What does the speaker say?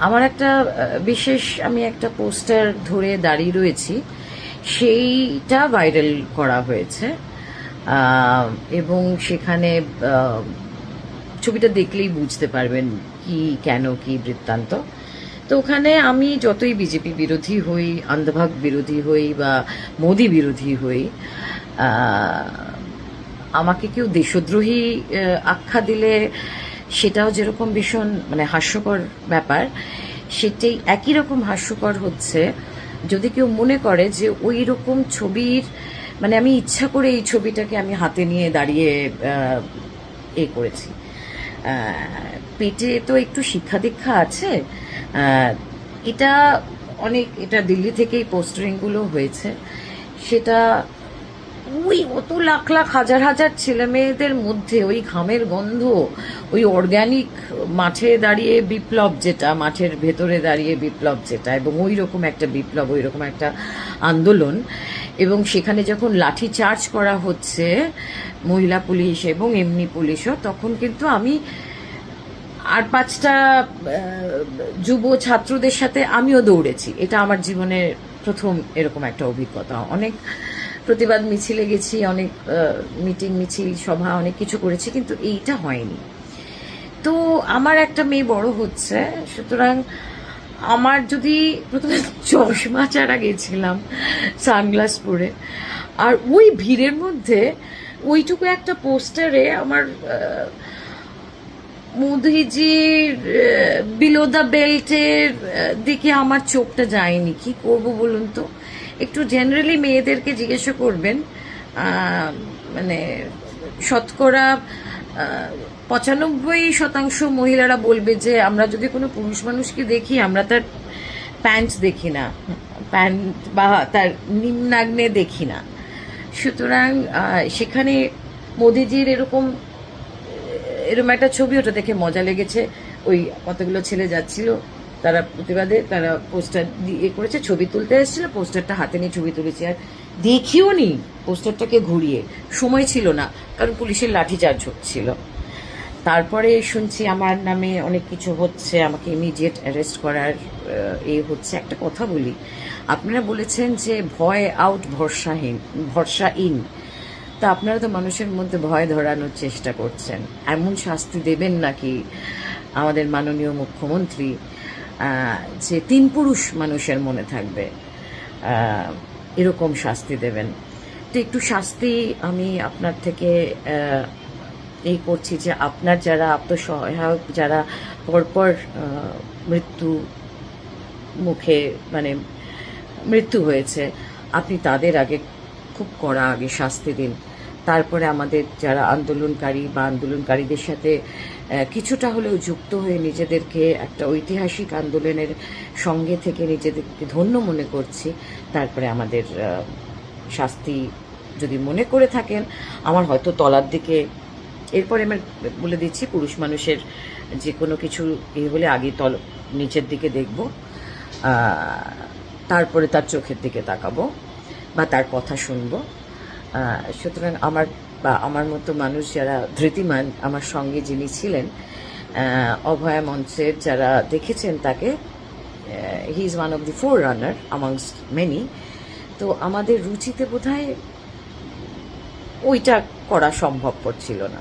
আমার একটা বিশেষ আমি একটা পোস্টার ধরে দাঁড়িয়ে রয়েছি, সেইটা ভাইরাল করা হয়েছে। এবং সেখানে ছবিটা দেখলেই বুঝতে পারবেন কি কেন কি বৃত্তান্ত। তো ওখানে আমি যতই বিজেপি বিরোধী হই, অন্ধভাগ বিরোধী হই বা মোদি বিরোধী হই, আমাকে কেউ দেশদ্রোহী আখ্যা দিলে সেটাও যেরকম ভীষণ মানে হাস্যকর ব্যাপার, সেটাই একই রকম হাস্যকর হচ্ছে যদি কেউ মনে করে যে ওই রকম ছবির মানে আমি ইচ্ছা করে এই ছবিটাকে আমি হাতে নিয়ে দাঁড়িয়ে এ করেছি। পেটে তো একটু শিক্ষা দীক্ষা আছে। এটা এটা দিল্লি থেকেই পোস্টারিংগুলো হয়েছে। সেটা ওই অত লাখ লাখ হাজার হাজার ছেলে মেয়েদের মধ্যে ওই ঘামের গন্ধ, ওই অর্গ্যানিক মাঠে দাঁড়িয়ে বিপ্লব যেটা, মাঠের ভেতরে দাঁড়িয়ে বিপ্লব যেটা, এবং ওই রকম একটা বিপ্লব, ওই রকম একটা আন্দোলন, এবং সেখানে যখন লাঠি চার্জ করা হচ্ছে মহিলা পুলিশ এবং এমনি পুলিশও, তখন কিন্তু আমি আর পাঁচটা যুব ছাত্রদের সাথে আমিও দৌড়েছি। এটা আমার জীবনের প্রথম এরকম একটা অভিজ্ঞতা। অনেক প্রতিবাদ মিছিলে গেছি, অনেক মিটিং মিছিল সভা অনেক কিছু করেছি, কিন্তু এইটা হয়নি। তো আমার একটা মেয়ে বড় হচ্ছে, সুতরাং আমার যদি প্রথমে চশমা ছাড়া গেছিলাম সানগ্লাস পরে, আর ওই ভিড়ের মধ্যে ওইটুকু একটা পোস্টারে আমার মোদিজির বিলো দ্য বেল্টের দিকে আমার চোখটা যায়নি। কি করব বলুন তো? একটু জেনারেলি মেয়েদেরকে জিজ্ঞাসা করবেন, মানে শতকরা 95% মহিলারা বলবে যে আমরা যদি কোনো পুরুষ মানুষকে দেখি, আমরা তার প্যান্ট দেখি না, প্যান্ট বা তার নিম্নাগ্নে দেখি না। সুতরাং সেখানে মোদিজির এরকম একটা ছবি, ওটা দেখে মজা লেগেছে। ওই কতগুলো ছেলে যাচ্ছিল, তারা প্রতিবাদে তারা পোস্টার দিয়ে করেছে, ছবি তুলতে এসেছিল, পোস্টারটা হাতে নিয়ে ছবি তুলেছে। আর দেখিও নি পোস্টারটাকে ঘুরিয়ে, সময় ছিল না, কারণ পুলিশের লাঠিচার্জ হচ্ছিল। তারপরে শুনছি আমার নামে অনেক কিছু হচ্ছে, আমাকে ইমিডিয়েট অ্যারেস্ট করার হচ্ছে। একটা কথা বলি, আপনারা বলেছেন যে ভয় আউট ভরসা ইন। তা আপনারা তো মানুষের মধ্যে ভয় ধরানোর চেষ্টা করছেন। এমন শাস্তি দেবেন নাকি আমাদের মাননীয় মুখ্যমন্ত্রী যে 3 পুরুষ মানুষের মনে থাকবে, এরকম শাস্তি দেবেন? তো একটু শাস্তি আমি আপনার থেকে এই করছি যে আপনার যারা আত্মসহায়ক, যারা পরপর মৃত্যু মুখে মানে মৃত্যু হয়েছে, আপনি তাদের আগে খুব কড়া আগে শাস্তি দিন। তারপরে আমাদের যারা আন্দোলনকারী বা আন্দোলনকারীদের সাথে কিছুটা হলেও যুক্ত হয়ে নিজেদেরকে একটা ঐতিহাসিক আন্দোলনের সঙ্গে থেকে নিজেদেরকে ধন্য মনে করছি, তারপরে আমাদের শাস্তি যদি মনে করে থাকেন, আমার হয়তো তলার দিকে, এরপরে আমি বলে দিচ্ছি, পুরুষ মানুষের যে কোনো কিছু হলে আগে নিচের দিকে দেখব, তারপরে তার চোখের দিকে তাকাবো বা তার কথা শুনবো। সুতরাং আমার মতো মানুষ যারা ধৃতিমান, আমার সঙ্গে যিনি ছিলেন, অভয়া মঞ্চের যারা দেখেছেন তাকে, he is one of the four runner amongst many. তো আমাদের রুচিতে বোধহয় ওইটা করা সম্ভবপর ছিল না।